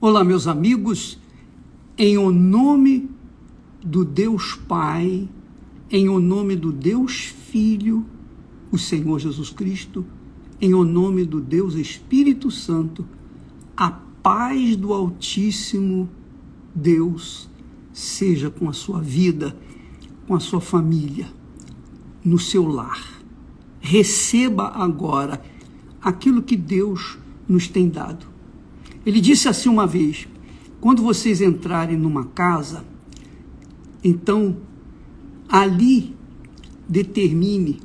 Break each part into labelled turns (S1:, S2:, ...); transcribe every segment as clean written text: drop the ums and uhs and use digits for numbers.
S1: Olá, meus amigos, em o nome do Deus Pai, em o nome do Deus Filho, o Senhor Jesus Cristo, em o nome do Deus Espírito Santo, a paz do Altíssimo Deus seja com a sua vida, com a sua família, no seu lar. Receba agora aquilo que Deus nos tem dado. Ele disse assim uma vez: quando vocês entrarem numa casa, então ali determine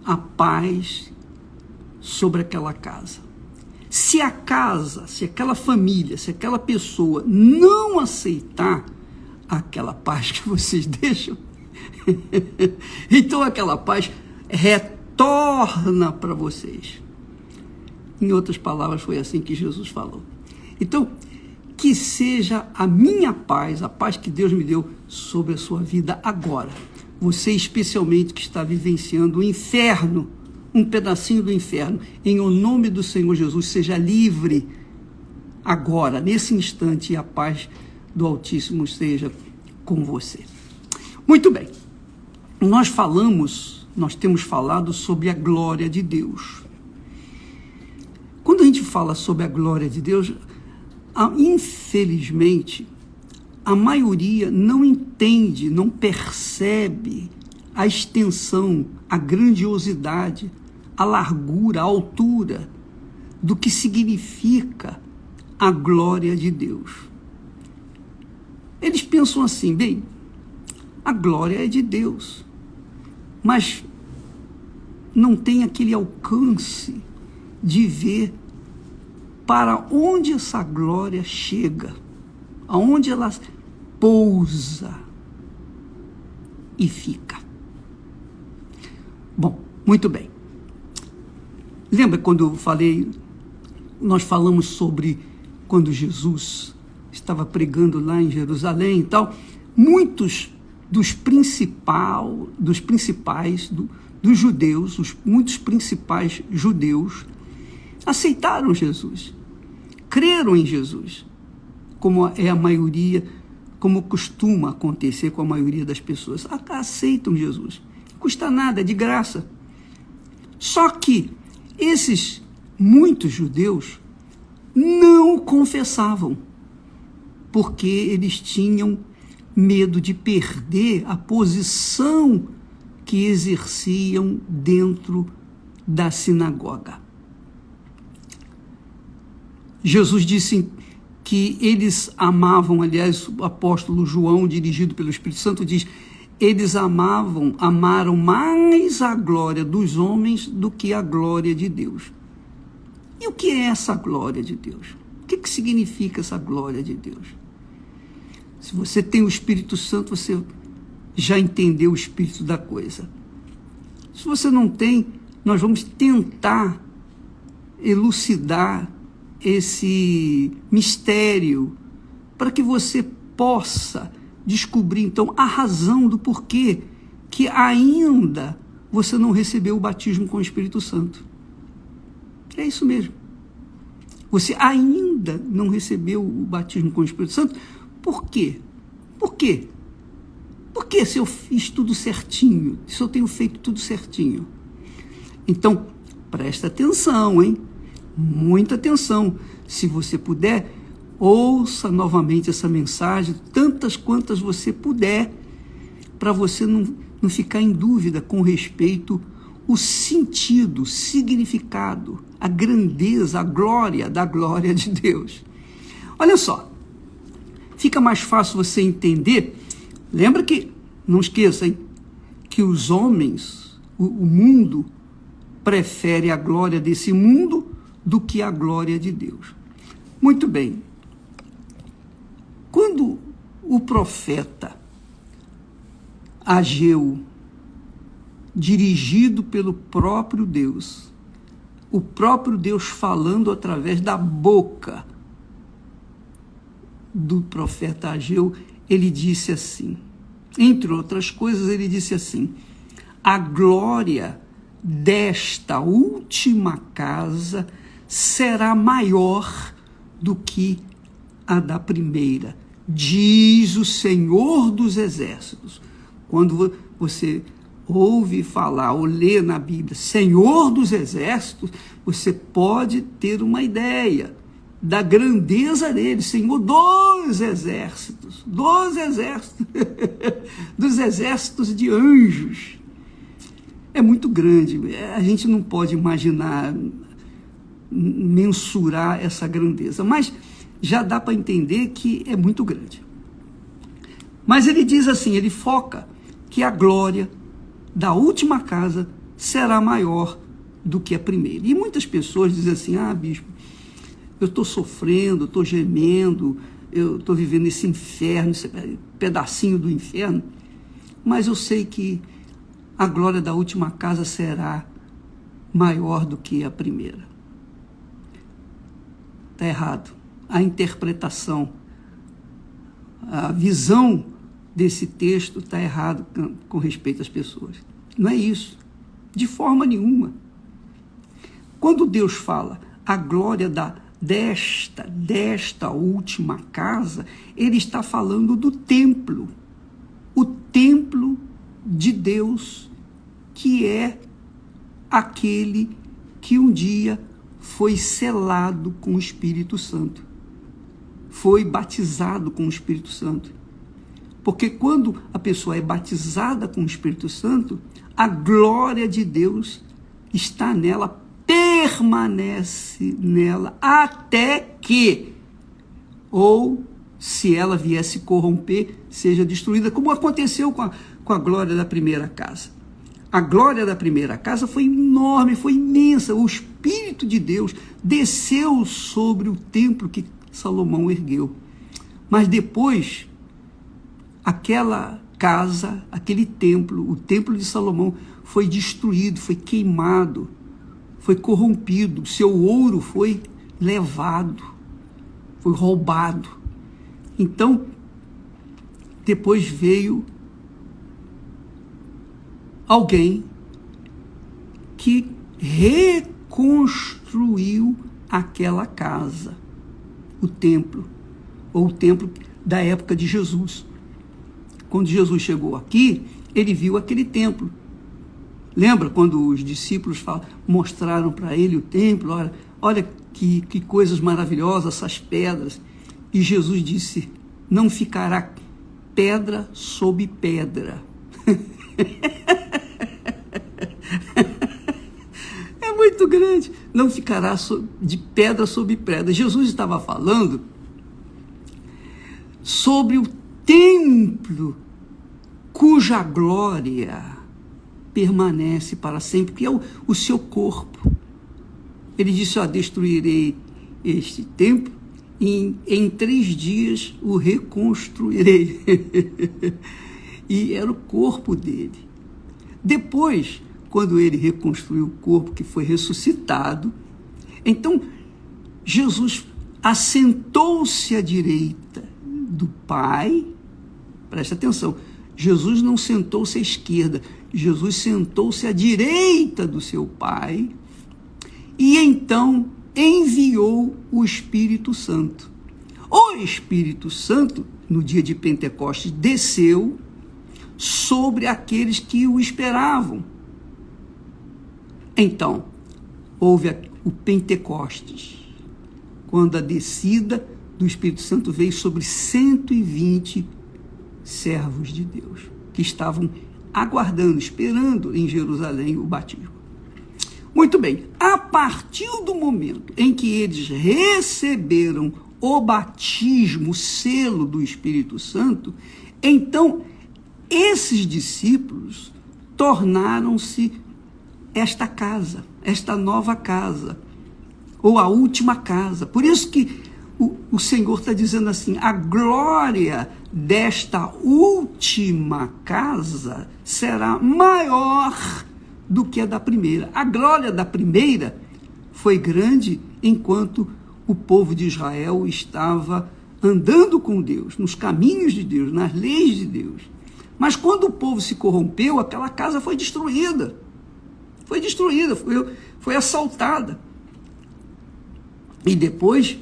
S1: a paz sobre aquela casa. Se a casa, se aquela família, se aquela pessoa não aceitar aquela paz que vocês deixam, então aquela paz retorna para vocês. Em outras palavras, foi assim que Jesus falou. Então, que seja a minha paz, a paz que Deus me deu sobre a sua vida agora. Você especialmente que está vivenciando o inferno, um pedacinho do inferno, em o nome do Senhor Jesus, seja livre agora, nesse instante, e a paz do Altíssimo seja com você. Muito bem, nós temos falado sobre a glória de Deus. Quando a gente fala sobre a glória de Deus, infelizmente, a maioria não entende, não percebe a extensão, a grandiosidade, a largura, a altura do que significa a glória de Deus. Eles pensam assim: bem, a glória é de Deus, mas não tem aquele alcance de ver para onde essa glória chega, aonde ela pousa e fica. Bom, muito bem. Lembra quando eu falei, nós falamos sobre quando Jesus estava pregando lá em Jerusalém e tal, muitos dos judeus, muitos principais judeus aceitaram Jesus, creram em Jesus, como é a maioria, como costuma acontecer com a maioria das pessoas. Aceitam Jesus, não custa nada, é de graça. Só que esses muitos judeus não confessavam, porque eles tinham medo de perder a posição que exerciam dentro da sinagoga. Jesus disse que eles amavam, aliás, o apóstolo João, dirigido pelo Espírito Santo, diz: eles amaram mais a glória dos homens do que a glória de Deus. E o que é essa glória de Deus? O que significa essa glória de Deus? Se você tem o Espírito Santo, você já entendeu o espírito da coisa. Se você não tem, nós vamos tentar elucidar esse mistério para que você possa descobrir, então, a razão do porquê que ainda você não recebeu o batismo com o Espírito Santo. É isso mesmo. Você ainda não recebeu o batismo com o Espírito Santo. Por quê? Por quê? Porque se eu fiz tudo certinho, se eu tenho feito tudo certinho. Então, presta atenção, hein? Muita atenção. Se você puder, ouça novamente essa mensagem, tantas quantas você puder, para você não ficar em dúvida com respeito ao sentido, significado, a grandeza, a glória da glória de Deus. Olha só, fica mais fácil você entender. Lembra que, não esqueça, hein, que os homens, o mundo, prefere a glória desse mundo do que a glória de Deus. Muito bem. Quando o profeta Ageu, dirigido pelo próprio Deus, o próprio Deus falando através da boca do profeta Ageu, ele disse assim, entre outras coisas, ele disse assim: a glória desta última casa será maior do que a da primeira, diz o Senhor dos Exércitos. Quando você ouve falar ou lê na Bíblia Senhor dos Exércitos, você pode ter uma ideia da grandeza dele, Senhor dos exércitos, dos exércitos de anjos. É muito grande, a gente não pode imaginar, mensurar essa grandeza, mas já dá para entender que é muito grande. Mas ele diz assim, ele foca que a glória da última casa será maior do que a primeira. E muitas pessoas dizem assim, bispo, eu estou sofrendo, estou gemendo, eu estou vivendo esse inferno, esse pedacinho do inferno, mas eu sei que a glória da última casa será maior do que a primeira. Está errado. A interpretação, a visão desse texto está errado com respeito às pessoas. Não é isso, de forma nenhuma. Quando Deus fala a glória desta última casa, ele está falando do templo, o templo de Deus, que é aquele que um dia foi selado com o Espírito Santo, foi batizado com o Espírito Santo. Porque quando a pessoa é batizada com o Espírito Santo, a glória de Deus está nela, permanece nela até que, ou se ela viesse corromper, seja destruída, como aconteceu com a glória da primeira casa. A glória da primeira casa foi enorme, foi imensa. O Espírito de Deus desceu sobre o templo que Salomão ergueu. Mas depois, aquela casa, aquele templo, o templo de Salomão, foi destruído, foi queimado, foi corrompido, seu ouro foi levado, foi roubado. Então, depois veio alguém que reconstruiu aquela casa, o templo, ou o templo da época de Jesus. Quando Jesus chegou aqui, ele viu aquele templo. Lembra quando os discípulos mostraram para ele o templo? Olha que coisas maravilhosas, essas pedras. E Jesus disse, não ficará pedra sobre pedra. É muito grande. Não ficará de pedra sobre pedra. Jesus estava falando sobre o templo cuja glória permanece para sempre, que é o seu corpo. Ele disse, destruirei este templo e em 3 dias o reconstruirei. E era o corpo dele. Depois, quando ele reconstruiu o corpo, que foi ressuscitado, então Jesus assentou-se à direita do Pai. Presta atenção, Jesus não sentou-se à esquerda, Jesus sentou-se à direita do seu Pai e então enviou o Espírito Santo. O Espírito Santo, no dia de Pentecostes, desceu sobre aqueles que o esperavam. Então, houve o Pentecostes, quando a descida do Espírito Santo veio sobre 120 servos de Deus, que estavam aguardando, esperando em Jerusalém o batismo. Muito bem, a partir do momento em que eles receberam o batismo, o selo do Espírito Santo, então esses discípulos tornaram-se esta casa, esta nova casa, ou a última casa. Por isso que o Senhor está dizendo assim, a glória desta última casa será maior do que a da primeira. A glória da primeira foi grande enquanto o povo de Israel estava andando com Deus, nos caminhos de Deus, nas leis de Deus. Mas quando o povo se corrompeu, aquela casa foi destruída. Foi destruída, foi assaltada. E depois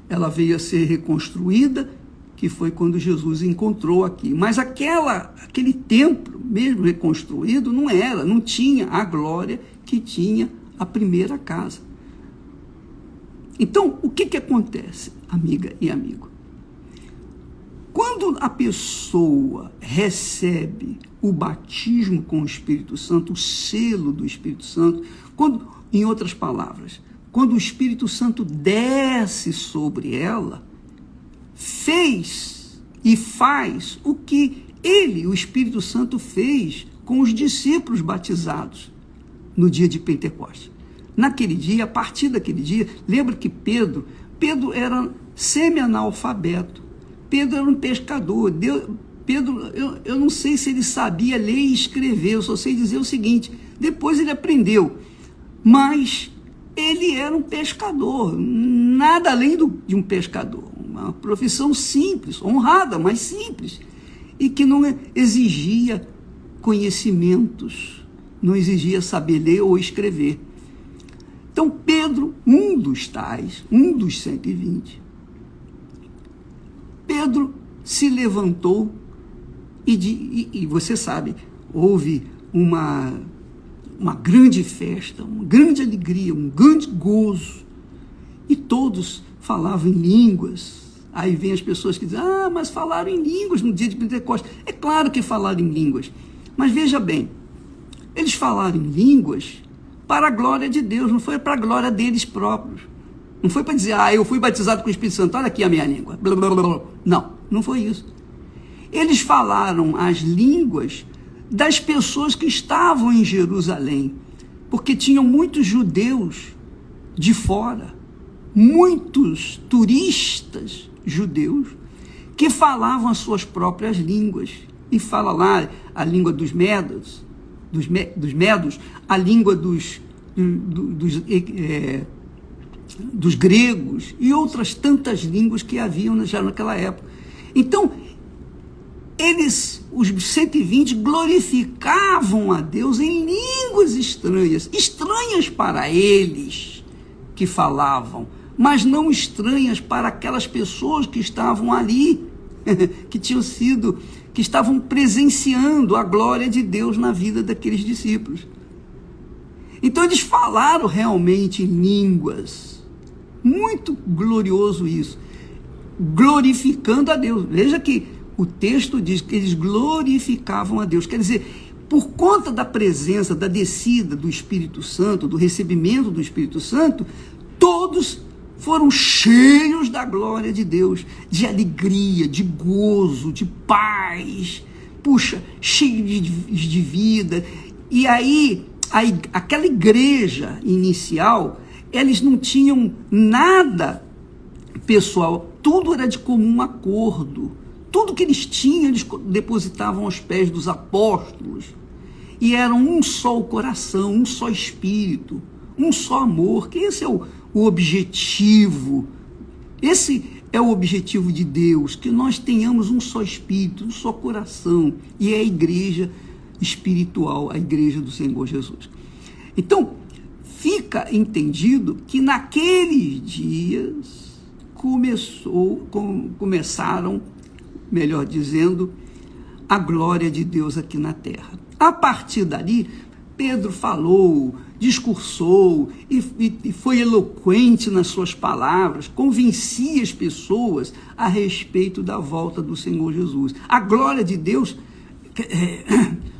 S1: ela veio a ser reconstruída, que foi quando Jesus encontrou aqui. Mas aquele templo, mesmo reconstruído, não tinha a glória que tinha a primeira casa. Então, o que acontece, amiga e amigo? Quando a pessoa recebe o batismo com o Espírito Santo, o selo do Espírito Santo, em outras palavras, quando o Espírito Santo desce sobre ela, fez e faz o que o Espírito Santo, fez com os discípulos batizados no dia de Pentecostes. Naquele dia, a partir daquele dia, lembra que Pedro era semi-analfabeto, Pedro era um pescador, Pedro, eu não sei se ele sabia ler e escrever, eu só sei dizer o seguinte, depois ele aprendeu, mas ele era um pescador, nada além de um pescador, uma profissão simples, honrada, mas simples, e que não exigia conhecimentos, não exigia saber ler ou escrever. Então Pedro, um dos 120, Pedro se levantou e você sabe, houve uma grande festa, uma grande alegria, um grande gozo, e todos falavam em línguas. Aí vem as pessoas que dizem, mas falaram em línguas no dia de Pentecostes. É claro que falaram em línguas, mas veja bem, eles falaram em línguas para a glória de Deus, não foi para a glória deles próprios. Não foi para dizer, eu fui batizado com o Espírito Santo, olha aqui a minha língua. Não foi isso. Eles falaram as línguas das pessoas que estavam em Jerusalém, porque tinham muitos judeus de fora, muitos turistas judeus que falavam as suas próprias línguas, e fala lá a língua dos medos, a língua dos gregos e outras tantas línguas que haviam já naquela época. Então, os 120 glorificavam a Deus em línguas estranhas para eles que falavam, mas não estranhas para aquelas pessoas que estavam ali, que estavam presenciando a glória de Deus na vida daqueles discípulos. Então eles falaram realmente em línguas, muito glorioso isso, glorificando a Deus. Veja que o texto diz que eles glorificavam a Deus, quer dizer, por conta da presença, da descida do Espírito Santo, do recebimento do Espírito Santo, todos foram cheios da glória de Deus, de alegria, de gozo, de paz, cheios de vida. E aí, aquela igreja inicial, eles não tinham nada pessoal, tudo era de comum acordo. Tudo que eles tinham, eles depositavam aos pés dos apóstolos. E eram um só coração, um só espírito, um só amor, que esse é o objetivo. Esse é o objetivo de Deus, que nós tenhamos um só espírito, um só coração. E é a igreja espiritual, a igreja do Senhor Jesus. Então, fica entendido que naqueles dias começaram, melhor dizendo, a glória de Deus aqui na terra. A partir dali, Pedro falou, discursou e foi eloquente nas suas palavras, convencia as pessoas a respeito da volta do Senhor Jesus. A glória de Deus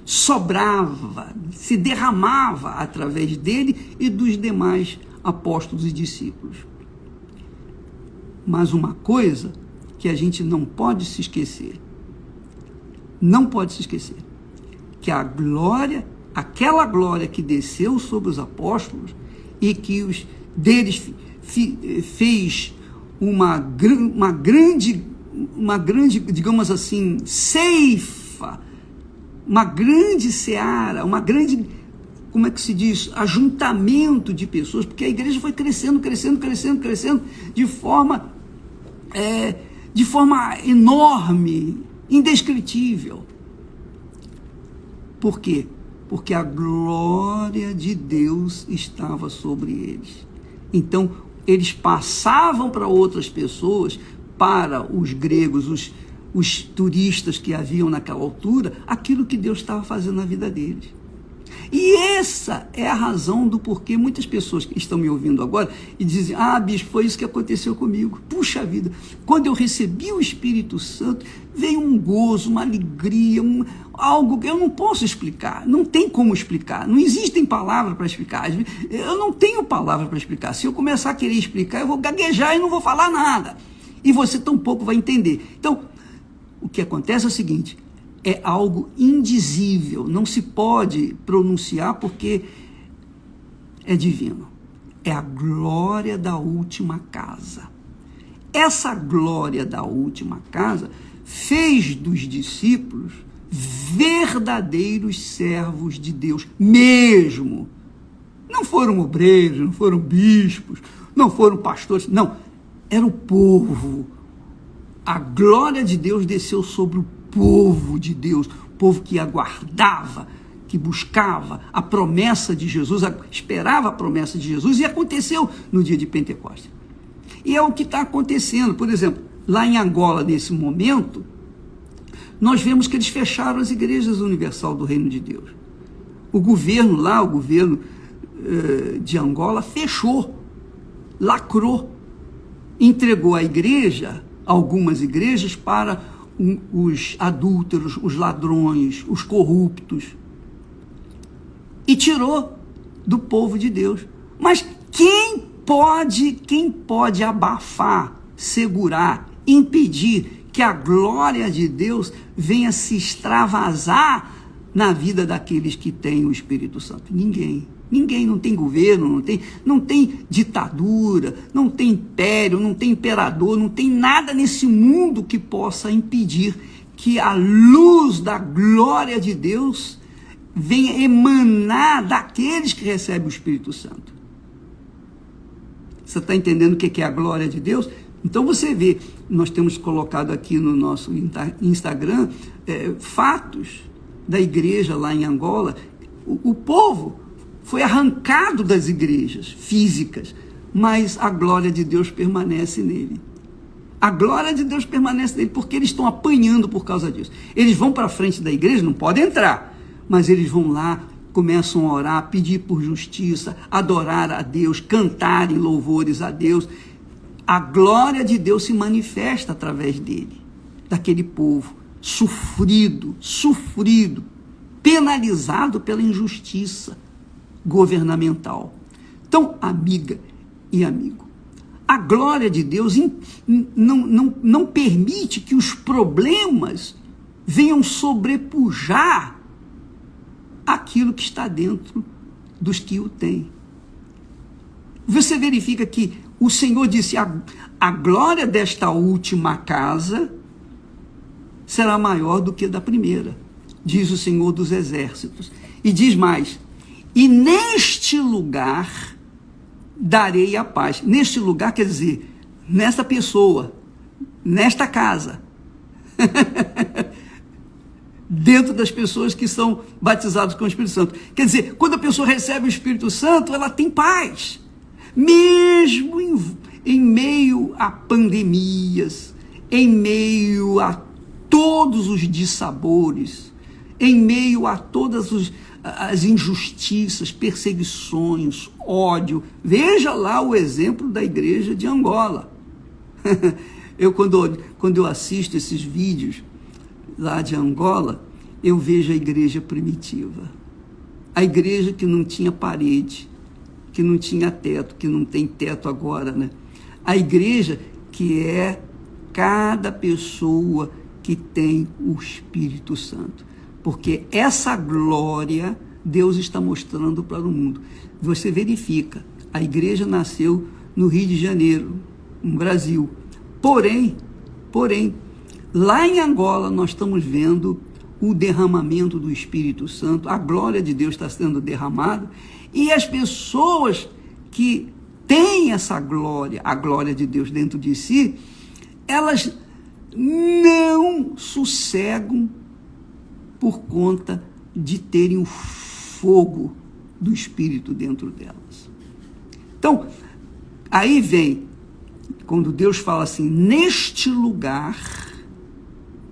S1: sobrava, se derramava através dele e dos demais apóstolos e discípulos. Mas uma coisa que a gente não pode se esquecer, que aquela glória que desceu sobre os apóstolos e que deles fez uma grande, digamos assim, ceifa, uma grande seara, uma grande, como é que se diz, ajuntamento de pessoas, porque a igreja foi crescendo de forma enorme, indescritível. Por quê? Porque a glória de Deus estava sobre eles. Então, eles passavam para outras pessoas, para os gregos, os turistas que haviam naquela altura, aquilo que Deus estava fazendo na vida deles. E essa é a razão do porquê muitas pessoas que estão me ouvindo agora e dizem: ah, bispo, foi isso que aconteceu comigo. Puxa vida, quando eu recebi o Espírito Santo, veio um gozo, uma alegria, algo que eu não posso explicar, não tem como explicar, não existem palavras para explicar. Eu não tenho palavra para explicar. Se eu começar a querer explicar, eu vou gaguejar e não vou falar nada. E você tampouco vai entender. Então, o que acontece é o seguinte: é algo indizível, não se pode pronunciar porque é divino. É a glória da última casa. Essa glória da última casa fez dos discípulos verdadeiros servos de Deus mesmo. Não foram obreiros, não foram bispos, não foram pastores, não. Era o povo. A glória de Deus desceu sobre o povo de Deus, o povo que aguardava, que buscava a promessa de Jesus, esperava a promessa de Jesus, e aconteceu no dia de Pentecostes. E é o que está acontecendo. Por exemplo, lá em Angola, nesse momento, nós vemos que eles fecharam as igrejas universal do Reino de Deus. O governo lá, o governo de Angola, fechou, lacrou, entregou a igreja, algumas igrejas, para os adúlteros, os ladrões, os corruptos, e tirou do povo de Deus. Mas quem pode abafar, segurar, impedir que a glória de Deus venha se extravasar na vida daqueles que têm o Espírito Santo? Ninguém. Ninguém, não tem governo, não tem ditadura, não tem império, não tem imperador, não tem nada nesse mundo que possa impedir que a luz da glória de Deus venha emanar daqueles que recebem o Espírito Santo. Você está entendendo o que é a glória de Deus? Então você vê, nós temos colocado aqui no nosso Instagram fatos da igreja lá em Angola. O povo foi arrancado das igrejas físicas, mas a glória de Deus permanece nele. A glória de Deus permanece nele, porque eles estão apanhando por causa disso. Eles vão para a frente da igreja, não podem entrar, mas eles vão lá, começam a orar, pedir por justiça, adorar a Deus, cantarem louvores a Deus. A glória de Deus se manifesta através dele, daquele povo sofrido, penalizado pela injustiça governamental. Então, amiga e amigo, a glória de Deus não permite que os problemas venham sobrepujar aquilo que está dentro dos que o têm. Você verifica que o Senhor disse: a glória desta última casa será maior do que da primeira, diz o Senhor dos Exércitos. E diz mais: e neste lugar darei a paz. Neste lugar quer dizer, nesta pessoa, nesta casa, dentro das pessoas que são batizadas com o Espírito Santo. Quer dizer, quando a pessoa recebe o Espírito Santo, ela tem paz. Mesmo em meio a pandemias, em meio a todos os dissabores, em meio a todas as injustiças, perseguições, ódio. Veja lá o exemplo da igreja de Angola. Quando eu assisto esses vídeos lá de Angola, eu vejo a igreja primitiva. A igreja que não tinha parede, que não tinha teto, que não tem teto agora, né? A igreja que é cada pessoa que tem o Espírito Santo. Porque essa glória Deus está mostrando para o mundo. Você verifica, a igreja nasceu no Rio de Janeiro, no Brasil. Porém, lá em Angola nós estamos vendo o derramamento do Espírito Santo, a glória de Deus está sendo derramada, e as pessoas que têm essa glória, a glória de Deus dentro de si, elas não sossegam por conta de terem o fogo do Espírito dentro delas. Então, Aí vem, quando Deus fala assim, neste lugar,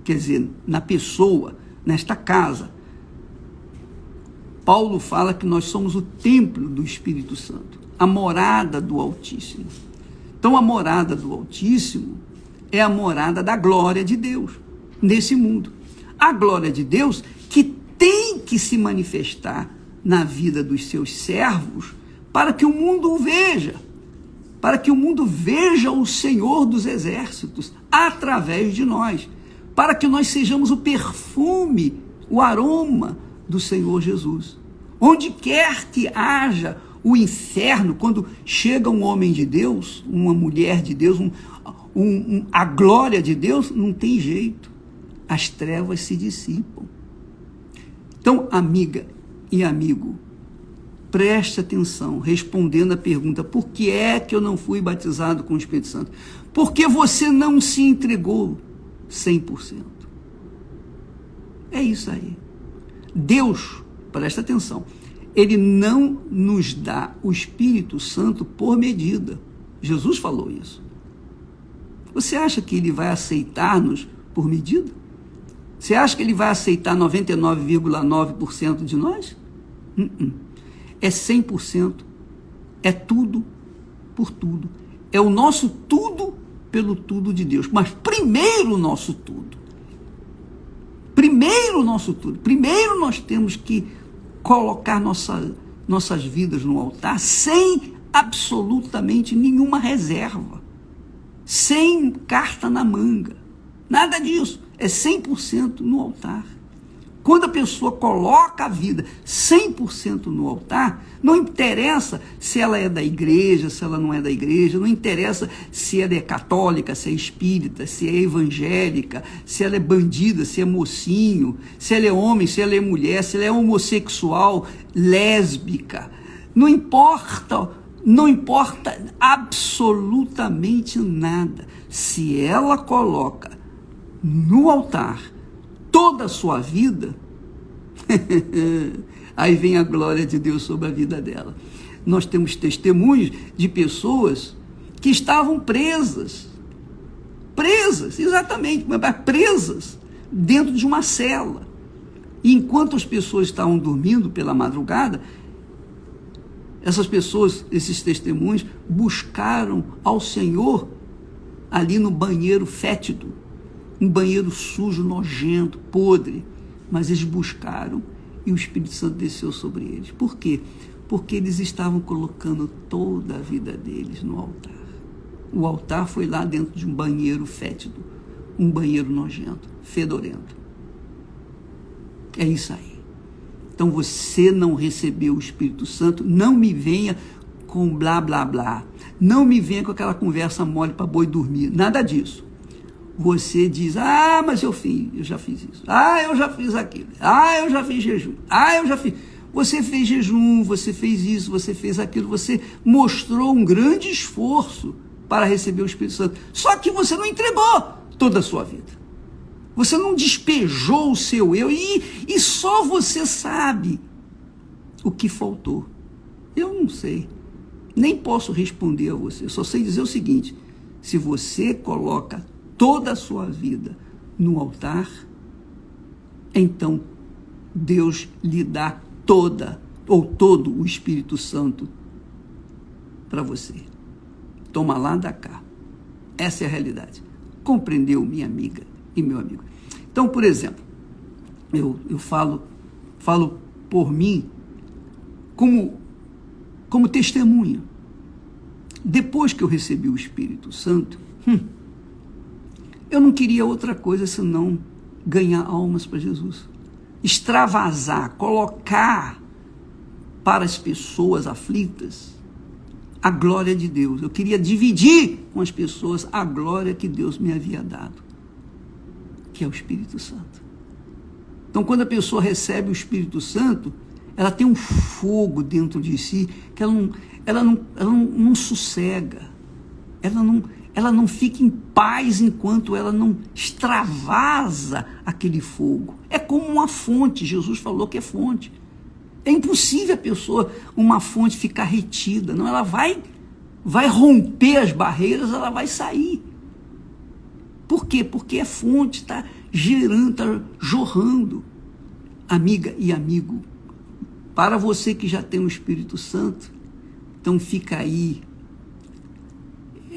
S1: quer dizer, na pessoa, nesta casa, Paulo fala que nós somos o templo do Espírito Santo, a morada do Altíssimo. Então, a morada do Altíssimo é a morada da glória de Deus nesse mundo. A glória de Deus que tem que se manifestar na vida dos seus servos para que o mundo o veja, para que o mundo veja o Senhor dos Exércitos através de nós, para que nós sejamos o perfume, o aroma do Senhor Jesus. Onde quer que haja o inferno, quando chega um homem de Deus, uma mulher de Deus, a glória de Deus, não tem jeito. As trevas se dissipam. Então, amiga e amigo, preste atenção, respondendo a pergunta, por que é que eu não fui batizado com o Espírito Santo? Porque você não se entregou 100%. É isso aí. Deus, presta atenção, Ele não nos dá o Espírito Santo por medida. Jesus falou isso. Você acha que Ele vai aceitar-nos por medida? Você acha que Ele vai aceitar 99,9% de nós? É 100%. É tudo por tudo. É o nosso tudo pelo tudo de Deus. Mas primeiro o nosso tudo. Primeiro o nosso tudo. Primeiro nós temos que colocar nossas vidas no altar sem absolutamente nenhuma reserva. Sem carta na manga. Nada disso. É 100% no altar. Quando a pessoa coloca a vida 100% no altar, não interessa se ela é da igreja, se ela não é da igreja, não interessa se ela é católica, se é espírita, se é evangélica, se ela é bandida, se é mocinho, se ela é homem, se ela é mulher, se ela é homossexual, lésbica. Não importa absolutamente nada. Se ela coloca no altar toda a sua vida, aí vem a glória de Deus sobre a vida dela. Nós temos testemunhos de pessoas que estavam presas, exatamente, mas presas dentro de uma cela. E enquanto as pessoas estavam dormindo pela madrugada, essas pessoas, esses testemunhos, buscaram ao Senhor ali no banheiro fétido, um banheiro sujo, nojento, podre, mas eles buscaram e o Espírito Santo desceu sobre eles. Por quê? Porque eles estavam colocando toda a vida deles no altar. O altar foi lá dentro de um banheiro fétido, um banheiro nojento, fedorento. É isso aí. Então você não recebeu o Espírito Santo, não me venha com blá blá blá, não me venha com aquela conversa mole para boi dormir, nada disso. Você diz, mas eu já fiz isso, eu já fiz aquilo, eu já fiz jejum, eu já fiz. Você fez jejum, você fez isso, você fez aquilo, você mostrou um grande esforço para receber o Espírito Santo, só que você não entregou toda a sua vida, você não despejou o seu eu, e só você sabe o que faltou. Eu não sei, nem posso responder a você, só sei dizer o seguinte: se você coloca toda a sua vida no altar, então Deus lhe dá todo o Espírito Santo para você. Toma lá, dá cá. Essa é a realidade. Compreendeu, minha amiga e meu amigo? Então, por exemplo, eu falo por mim como testemunha. Depois que eu recebi o Espírito Santo, eu não queria outra coisa senão ganhar almas para Jesus. Extravasar, colocar para as pessoas aflitas a glória de Deus. Eu queria dividir com as pessoas a glória que Deus me havia dado, que é o Espírito Santo. Então, quando a pessoa recebe o Espírito Santo, ela tem um fogo dentro de si que ela não sossega, ela não fica em paz enquanto ela não extravasa aquele fogo. É como uma fonte, Jesus falou que é fonte. É impossível uma fonte ficar retida, não, ela vai vai romper as barreiras, ela vai sair. Por quê? Porque a fonte está gerando, está jorrando. Amiga e amigo, para você que já tem o Espírito Santo, então fica aí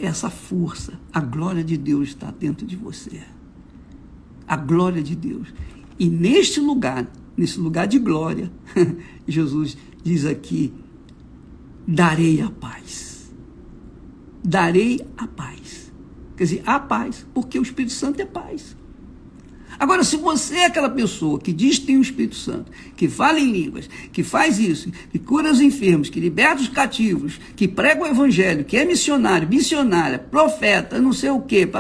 S1: essa força. A glória de Deus está dentro de você. A glória de Deus. E neste lugar de glória, Jesus diz aqui, darei a paz. Darei a paz. Quer dizer, a paz, porque o Espírito Santo é paz. Agora, se você é aquela pessoa que diz que tem o Espírito Santo, que fala em línguas, que faz isso, que cura os enfermos, que liberta os cativos, que prega o evangelho, que é missionário, missionária, profeta, não sei o quê,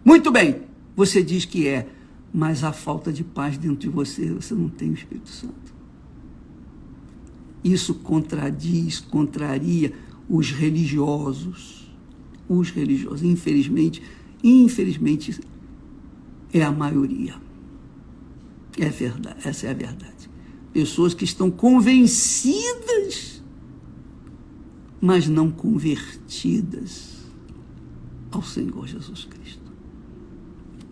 S1: muito bem, você diz que é, mas há falta de paz dentro de você, você não tem o Espírito Santo. Isso contraria os religiosos, infelizmente, é a maioria. É verdade, essa é a verdade. Pessoas que estão convencidas, mas não convertidas ao Senhor Jesus Cristo.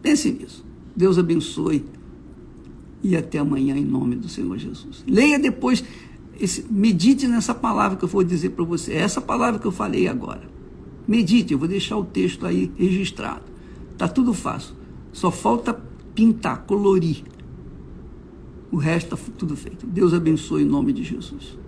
S1: Pense nisso. Deus abençoe e até amanhã em nome do Senhor Jesus. Leia depois, medite nessa palavra que eu vou dizer para você. Essa palavra que eu falei agora. Medite, eu vou deixar o texto aí registrado. Está tudo fácil. Só falta pintar, colorir. O resto está tudo feito. Deus abençoe em nome de Jesus.